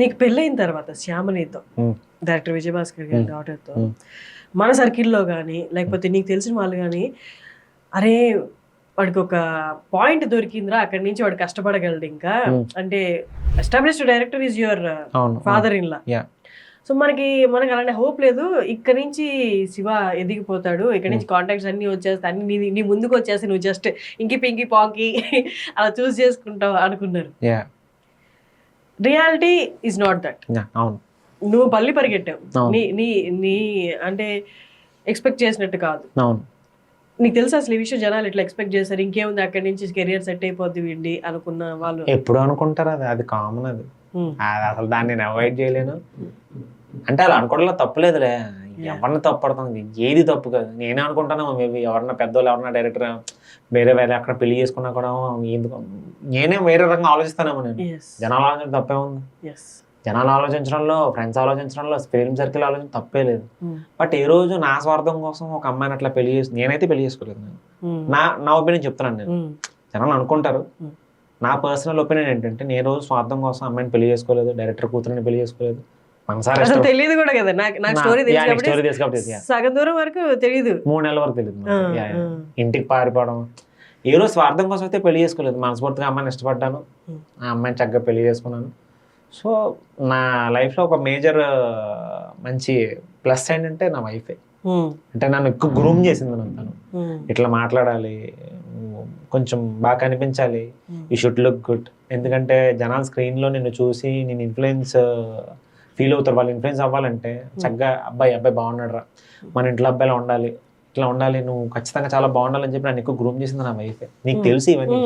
నీకు పెళ్ళైన తర్వాత శ్యామనితో, డైరెక్టర్ విజయభాస్కర్ గారి డాటర్తో, మన సర్కిల్లో కానీ లేకపోతే నీకు తెలిసిన వాళ్ళు కానీ, అరే వాడికి ఒక పాయింట్ దొరికిందిరా, అక్కడి నుంచి వాడు కష్టపడగలడు ఇంకా, అంటే established director is your father in law. So మనకి అలాంటి హోప్ లేదు, ఇక్కడ నుంచి శివ ఎదిగిపోతాడు, ఇక్కడ నుంచి కాంటాక్ట్స్ అన్ని వచ్చేస్తాయి, అన్ని నీ ముందుకు వచ్చేసి నువ్వు జస్ట్ ఇంకి పింకి పాంకి అలా చూస్ చేసుకుంటావు అనుకున్నారు. Reality is not that. నువ్వు పల్లి పరిగెట్టావు, నీ అంటే ఎక్స్పెక్ట్ చేసినట్టు కాదు. నీకు తెలుసు అసలు ఈ విషయం జనాలు ఎట్లా ఎక్స్పెక్ట్ చేస్తారు, ఇంకేముంది అక్కడి నుంచి కెరియర్ సెట్ అయిపోద్ది వీడి అనుకున్న వాళ్ళు ఎప్పుడు అనుకుంటారు. అది కామన్, అది అసలు దాన్ని నేను అవాయిడ్ చేయలేను. అంటే అలా అనుకోవడంలో తప్పులేదులే, ఎవరిని తప్పుపడుతుంది, ఏది తప్పు కాదు. నేనే అనుకుంటాను మేబీ ఎవరన్నా పెద్దోళ్ళు ఎవరన్నా డైరెక్టర్ వేరే అక్కడ పెళ్లి చేసుకున్నా కూడా ఎందుకు నేనే వేరే రకంగా ఆలోచిస్తానేమో. నేను జనాలు ఆలోచన తప్పే ఉంది, జనాలు ఆలోచించడంలో, ఫ్రెండ్స్ ఆలోచించడంలో, ఫిల్మ్ సర్కిల్ ఆలోచన తప్పే లేదు. బట్ ఏ రోజు నా స్వార్థం కోసం ఒక అమ్మాయిని అట్లా పెళ్లి నేనైతే పెళ్లి చేసుకోలేదు. నేను నా ఒపీనియన్ చెప్తున్నాను. నేను జనాలు అనుకుంటారు, నా పర్సనల్ ఒపీనియన్ ఏంటంటే నేను రోజు స్వార్థం కోసం అమ్మాయిని పెళ్లి చేసుకోలేదు, డైరెక్టర్ కూతురిని పెళ్లి చేసుకోలేదు. తెలియదు కూడా కదా నాకు, స్టోరీ సగం దూరం వరకు తెలియదు, 3 నెలల వరకు తెలియదు. ఇంటికి పారిపోవడం, ఏ రోజు స్వార్థం కోసం అయితే పెళ్లి చేసుకోలేదు. మనస్ఫూర్తిగా అమ్మాయిని ఇష్టపడ్డాను, ఆ అమ్మాయిని చక్కగా పెళ్లి చేసుకున్నాను. సో నా లైఫ్లో ఒక మేజర్ మంచి ప్లస్ ఏంటంటే నా వైఫే. అంటే నన్ను ఎక్కువ గ్రూమ్ చేసింది. తను ఇట్లా మాట్లాడాలి, కొంచెం బాగా కనిపించాలి, యూ షుడ్ లుక్ గుడ్. ఎందుకంటే జనాలు స్క్రీన్లో నిన్ను చూసి నేను ఇన్ఫ్లుయెన్స్ ఫీల్ అవుతారు. వాళ్ళు ఇన్ఫ్లుయెన్స్ అవ్వాలంటే చక్కగా అబ్బాయి బాగున్నాడు రా, మన ఇంట్లో అబ్బాయిలా ఉండాలి, ఇట్లా ఉండాలి, నువ్వు ఖచ్చితంగా చాలా బాగుండాలని చెప్పి నన్ను ఎక్కువ గ్రూమ్ చేసింది నా వైఫే. నీకు తెలిసి ఇవన్నీ.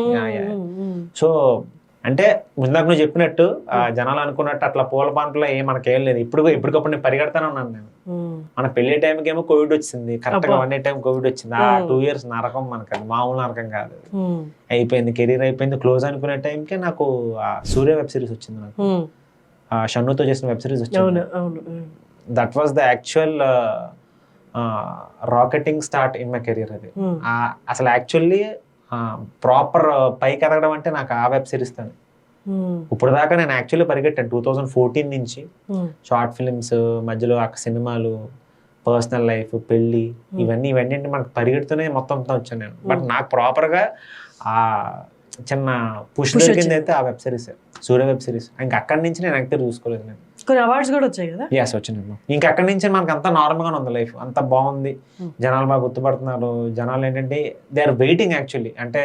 సో అంటే ముందాక నువ్వు చెప్పినట్టు జనాలు అనుకున్నట్టు అట్లా పూల పాన్పులో మనకేం లేదు. ఇప్పటికప్పుడు నేను పరిగెడతానే ఉన్నాను. నేను మన పెళ్లి టైంకి ఏమో కోవిడ్ వచ్చింది, కరెక్ట్ గా 1 year టైం కోవిడ్ వచ్చింది. ఆ 2 years నరకం మనకు, అది మామూలు నరకం కాదు. అయిపోయింది, కెరీర్ అయిపోయింది, క్లోజ్ అనుకునే టైంకే నాకు సూర్య వెబ్ సిరీస్ వచ్చింది. నాకు షన్నుతో చేసిన వెబ్ సిరీస్ వచ్చింది. That was the actual rocketing start in my career. అది అసలు యాక్చువల్లీ ప్రాపర్ పైకి ఎదగడం అంటే నాకు ఆ వెబ్ సిరీస్ తోనే. ఇప్పుడు దాకా నేను యాక్చువల్లీ పరిగెట్టాను 2014 నుంచి. షార్ట్ ఫిల్మ్స్ మధ్యలో సినిమాలు, పర్సనల్ లైఫ్, పెళ్లి, ఇవన్నీ అంటే మనకు పరిగెడుతూనే మొత్తం వచ్చాను నేను. బట్ నాకు ప్రాపర్గా ఆ చిన్న పుష్ దొరికింది అయితే ఆ వెబ్ సిరీస్, సూర్య వెబ్ సిరీస్. ఇంకా అక్కడి నుంచి నేను యాక్టర్ చూసుకోలేదు. నేను కొన్ని అవార్డ్స్ కూడా వచ్చాయి కదా. ఎస్ వచ్చినాయి. ఇంకా అక్కడి నుంచి మనకు అంతా నార్మల్గానే ఉంది లైఫ్, అంత బాగుంది, జనాలు బాగా గుర్తుపడుతున్నారు. జనాలు ఏంటంటే దే ఆర్ వెయిటింగ్ యాక్చువల్లీ. అంటే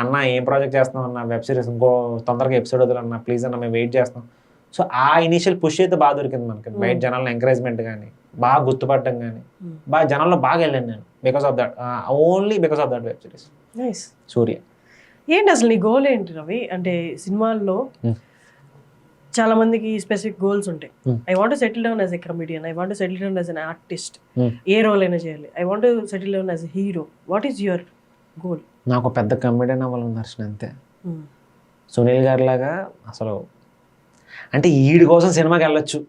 అన్న ఏం ప్రాజెక్ట్ చేస్తున్నాం అన్న, వెబ్ సిరీస్ ఇంకో తొందరగా ఎపిసోడ్ వదలన్నా ప్లీజ్ అన్న, మేము వెయిట్ చేస్తాం. సో ఆ ఇనిషియల్ పుష్ అయితే బాగా దొరికింది మనకి. బయట జనాలను ఎంకరేజ్మెంట్ కానీ, బాగా గుర్తుపడటం కానీ, బాగా జనాల్లో బాగా వెళ్ళాను నేను because of that, only because of that web series Surya. ఏంటి అసలు నీ గోల్ ఏంటి రవి? అంటే సినిమాల్లో చాలా మందికి స్పెసిఫిక్ గోల్స్ ఉంటాయి. I want settle down as a comedian, I want settle down as an artist, ఏ రోల్ అయినా చేయాలి, I want settle down as a hero. What is your goal? నాకు పెద్ద కమెడియన్ అవ్వాలని దర్శనం అంతే. సునీల్ గారి లాగా అసలు, అంటే ఈడి కోసం సినిమాకి వెళ్ళొచ్చు,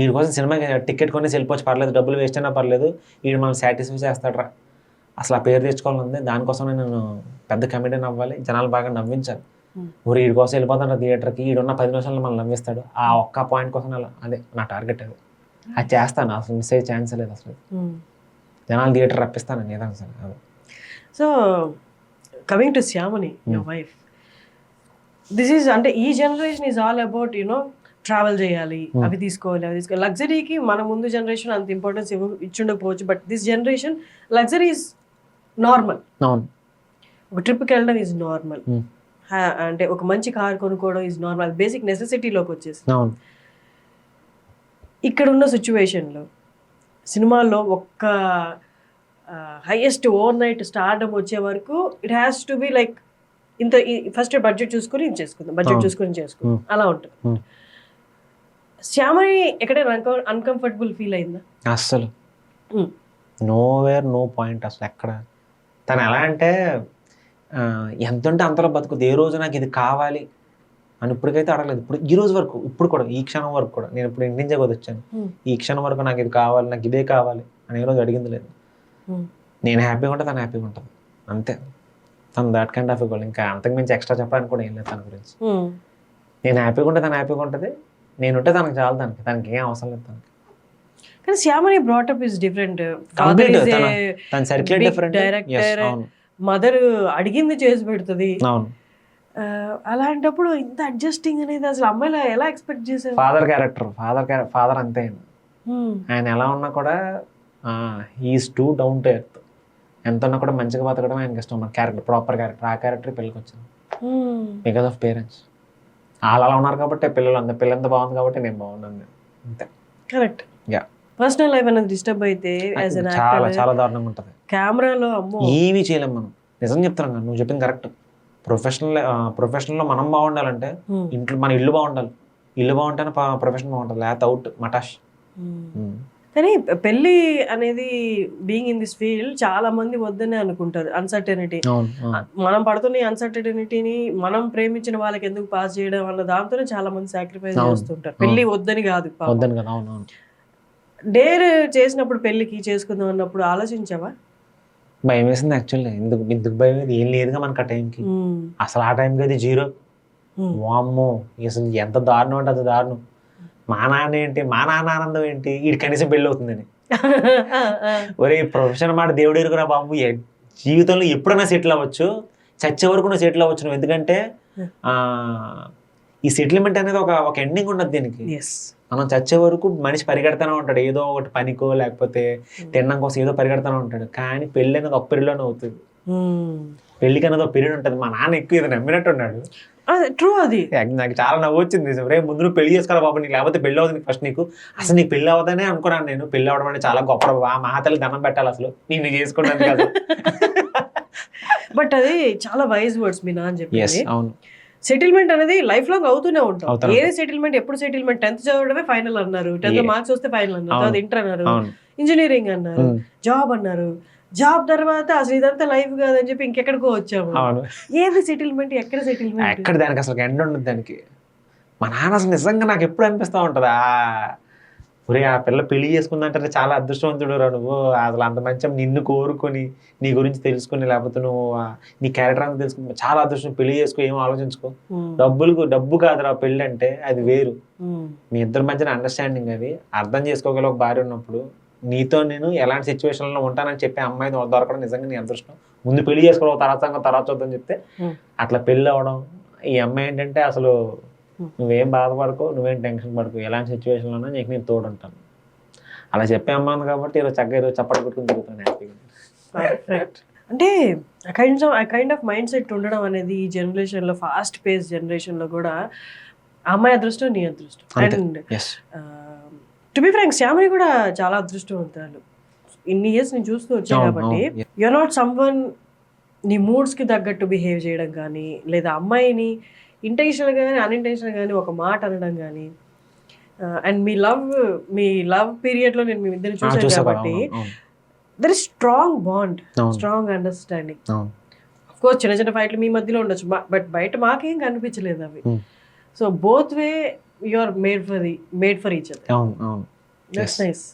ఈడి కోసం సినిమాకి టికెట్ కొనేసి వెళ్ళిపోవచ్చు, పర్లేదు, డబ్బులు వేస్ట్ అయినా పర్లేదు, ఈడు మనం సాటిస్ఫై చేస్తాడరా, అసలు ఆ పేరు తెచ్చుకోవాలని ఉంది. దానికోసం నేను పెద్ద కమెడియన్ అవ్వాలి, జనాలు బాగా నవ్వించాలి. ఊరు వీడి కోసం వెళ్ళిపోతాడు థియేటర్కి, ఈడున్న 10 నిమిషాల్లో మనం నవ్విస్తాడు, ఆ ఒక్క పాయింట్ కోసం అదే నా టార్గెట్. అది చేస్తాను, అసలు మిస్ అయ్యే ఛాన్స్ లేదు. అసలు జనాలు థియేటర్ రప్పిస్తాను ఏదైనా సరే. అది. సో కమింగ్ టు శ్యామని, యువర్ వైఫ్, దిస్ ఈజ్ అంటే ఈ generation is all about you know travel చేయాలి, అవి తీసుకోవాలి, లగ్జరీకి మన ముందు జనరేషన్ అంత ఇంపార్టెన్స్ ఇచ్చుండకపోవచ్చు. But this generation luxury is normal. ఒక ట్రిప్కి వెళ్ళడం ఈజ్ నార్మల్, అంటే ఒక మంచి కార్ కొనుక్కోవడం ఈజ్ నార్మల్, బేసిక్ నెసెసిటీలోకి వచ్చేసి. ఇక్కడ ఉన్న సిచ్యువేషన్లో సినిమాల్లో ఒక్క హైయెస్ట్ ఓవర్ నైట్ స్టార్డమ్ వచ్చే వరకు it has to be like ఇంత, ఫస్ట్ బడ్జెట్ చూసుకొని చేసుకుందాం, బడ్జెట్ చూసుకొని చేసుకుందాం, అలా ఉంటుంది. శ్యామని ఎక్కడైనా అన్కంఫర్టబుల్ ఫీల్ అయిందా? అస్సలు నోవేర్, నో పాయింట్ అసలు ఎక్కడ. తను ఎలా అంటే ఎంత ఉంటే అంతలో బతుకుతుంది. ఏ రోజు నాకు ఇది కావాలి అని ఇప్పటికైతే అడగలేదు. ఇప్పుడు ఈ రోజు వరకు, ఇప్పుడు కూడా, ఈ క్షణం వరకు కూడా, నేను ఇప్పుడు ఇంటి నుంచే వచ్చాను, ఈ క్షణం వరకు నాకు ఇది కావాలి, నాకు ఇదే కావాలి అని ఏ రోజు అడిగింది లేదు. నేను హ్యాపీగా ఉంటా, తను హ్యాపీగా ఉంటుంది అంతే. తను దాట్ కైండ్ ఆఫ్ గోల్. ఇంకా అంతకు మించి ఎక్స్ట్రా చెప్పడానికి కూడా ఏం లేదు తన గురించి. నేను హ్యాపీగా ఉంటే తను హ్యాపీగా ఉంటుంది, నేను ఉంటే తనకు చాలు, తనకి ఏం అవసరం లేదు తనకి. కానీ శ్యామని బ్రాటప్ ఇస్ డిఫరెంట్. Complete. తన సర్కిల్ డిఫరెంట్. డైరెక్టర్, మదర్ అడిగింది చేసి పెడుతుంది. అవును. అలాంటప్పుడు ఇంత అడ్జస్టింగ్ అనేది అసలు అమ్మాయిలు ఎలా ఎక్స్పెక్ట్ చేశారు? ఫాదర్ అంతే అండి. ఆయన ఎలా ఉన్నా కూడా is two down to earth. ఎంత ఉన్నా కూడా మంచిగా బతకడం ఆయనకి ఇష్టం. మన క్యారెక్టర్, ప్రాపర్ క్యారెక్టర్, ఆ క్యారెక్టర్ పెళ్ళికి వచ్చింది బికాస్ ఆఫ్ పేరెంట్స్. వాళ్ళు అలా ఉన్నారు కాబట్టి పిల్లంతా బాగుంది కాబట్టి నేను బాగున్నాను అంతే. కరెక్ట్. యా. పర్సనల్ లైఫ్ అనేది డిస్టర్బ్ అయితే యాజ్ ఎన్ చాలా యాక్టర్ చాలా దారుణంగా ఉంటుంది. కెమెరాలో అమ్మో ఏమీ చేయలేము మనం. నిజం చెప్తున్నాను, నువ్వు చెప్పింది కరెక్ట్. ప్రొఫెషనల్లో మనం బాగుండాలంటే ఇంట్లో మన ఇల్లు బాగుండాలి. ఇల్లు బాగుంటేనే ప్రొఫెషన్ బాగుంటుంది, లేకపోతే అవుట్ మటాష్. కానీ పెళ్లి అనేది బీయింగ్ ఇన్ దిస్ ఫీల్డ్ చాలా మంది వద్దనే అనుకుంటారు. అన్సర్టనిటీ, మనం పడుతున్న అన్సర్టనిటీని మనం ప్రేమించిన వాళ్ళకి ఎందుకు పాస్ చేయడం వల్ల దాంతోనే చాలా మంది సాక్రిఫైస్ చేస్తుంటారు. పెళ్లి వద్దని కాదు, వద్దని కదా. అవునవును. డేర్ చేసినప్పుడు పెళ్లికి చేసుకుందాం అన్నప్పుడు ఆలోచించావా? భయం వేసింది యాక్చువల్లీ. ఎందుకు భయం? ఏం లేదుగా మనకు ఆ టైంకి. అసలు ఆ టైంకి అది జీరో. వామ్మో, అసలు ఎంత దారుణం అంటే అంత దారుణం. మా నాన్న ఏంటి, మా నాన్న ఆనందం ఏంటి, వీడి కనీసం పెళ్ళి అవుతుందని. ఒరే ప్రొఫెషన్ మాట దేవుడు ఎరుగురా బాబు, జీవితంలో ఎప్పుడైనా సెటిల్ అవ్వచ్చు, చచ్చే వరకు నువ్వు సెటిల్ అవ్వచ్చు నువ్వు. ఎందుకంటే ఈ సెటిల్మెంట్ అనేది ఒక ఎండింగ్ ఉండదు దీనికి. మనం చచ్చే వరకు మనిషి పరిగెడతానే ఉంటాడు, ఏదో ఒకటి పనికో లేకపోతే తినడం కోసం ఏదో పరిగెడతానే ఉంటాడు. కానీ పెళ్ళి అనేది ఒక పీరియడ్లోనే అవుతుంది. పెళ్ళికి అనేది ఒక పీరియడ్ ఉంటుంది. మా నాన్న ఎక్కువ ఇది నమ్మినట్టు ఉన్నాడు. ట్రూ. అది నాకు చాలా నవ్వు వచ్చింది. రే ముందు నువ్వు పెళ్లి చేసుకోవాలి బాబు, నీకు లేకపోతే పెళ్ళి అవుతుంది ఫస్ట్. నీకు అసలు నీకు పెళ్ళి అవ్వదనే అనుకున్నాను నేను. పెళ్ళి అవ్వడం అంటే చాలా గొప్ప, మహాతల్లి దండం పెట్టాలి అసలు నేను చేసుకుంటాను కదా. బట్ అది చాలా వైజ్ వర్డ్స్ మీ నాన్న చెప్పేది. అవును. సెటిల్మెంట్ అనేది లైఫ్ లాంగ్ అవుతూనే ఉంటాం. ఏది సెటిల్మెంట్, ఎప్పుడు సెటిల్మెంట్? 10th చదవడమే ఫైనల్ అన్నారు, 10th మార్క్స్ వస్తే ఫైనల్ అన్నారు, తర్వాత ఇంటర్ అన్నారు, ఇంజనీరింగ్ అన్నారు, జాబ్ అన్నారు. జాబ్ తర్వాత అసలు ఇదంతా లైఫ్ కాదని చెప్పి ఇంకెక్కడికో వచ్చాము. ఏది సెటిల్మెంట్, ఎక్కడ సెటిల్మెంట్? ఎక్కడ దానికి అసలు ఎండ్ ఉండదు దానికి. మా నాన్న అసలు నిజంగా నాకు ఎప్పుడు అనిపిస్తూ ఉంటుందా, ఒరే ఆ పిల్ల పెళ్లి చేసుకుందంటే చాలా అదృష్టవంతుడు రా నువ్వు. అసలు అంత మంచి నిన్ను కోరుకొని నీ గురించి తెలుసుకుని, లేకపోతే నువ్వు నీ క్యారెక్టర్ అంతా తెలుసుకుని చాలా అదృష్టం. పెళ్లి చేసుకో, ఏం ఆలోచించుకో. డబ్బు కాదురా పెళ్ళి అంటే, అది వేరు. మీ ఇద్దరి మధ్యన అండర్స్టాండింగ్, అది అర్థం చేసుకోగల ఒక భార్య ఉన్నప్పుడు నీతో నేను ఎలాంటి సిచ్యువేషన్లో ఉంటానని చెప్పి అమ్మాయి దొరకడం నిజంగా నీ అదృష్టం. ముందు పెళ్లి చేసుకోవడం, తర్వాత చూద్దాం చెప్తే అట్లా పెళ్ళి అవ్వడం. ఈ అమ్మాయి ఏంటంటే అసలు నువ్వేం బాధపడకు, నువ్వేం టెన్షన్ పడకు, ఎలాంటి సిచ్యువేషన్లో ఉన్నా నీకు నేను తోడుంటాను అలా చెప్పే అమ్మాను. కాబట్టి ఈరోజు చక్కగా ఈరోజు చప్పటి కొట్టుకుని తిరుగుతాను హ్యాపీగా. అంటే కైండ్ ఆఫ్ మైండ్ సెట్ ఉండడం అనేది ఈ జనరేషన్లో, ఫాస్ట్ పేస్ జనరేషన్లో కూడా అమ్మాయి అదృష్టం, నీ అదృష్టం. అండ్ టు బి ఫ్రాంక్, శ్యామని కూడా చాలా అదృష్టవంతురాలు. ఇన్ని ఇయర్స్ నేను చూస్తూ వచ్చాను కాబట్టి యూఆర్ నాట్ సమ్వన్ నీ మూడ్స్కి తగ్గట్టు బిహేవ్ చేయడం కానీ, లేదా అమ్మాయిని ఇంటెన్షనల్ కానీ అన్ఇంటెన్షనల్ కానీ ఒక మాట అనడం కానీ. అండ్ మీ లవ్ పీరియడ్లో నేను మీ ఇద్దరిని చూసాను కాబట్టి there is strong bond, strong understanding. Of course చిన్న చిన్న ఫైట్లు మీ మధ్యలో ఉండొచ్చు, బట్ బయట మాకేం కనిపించలేదు అవి. So both way you are made for each other. That's nice.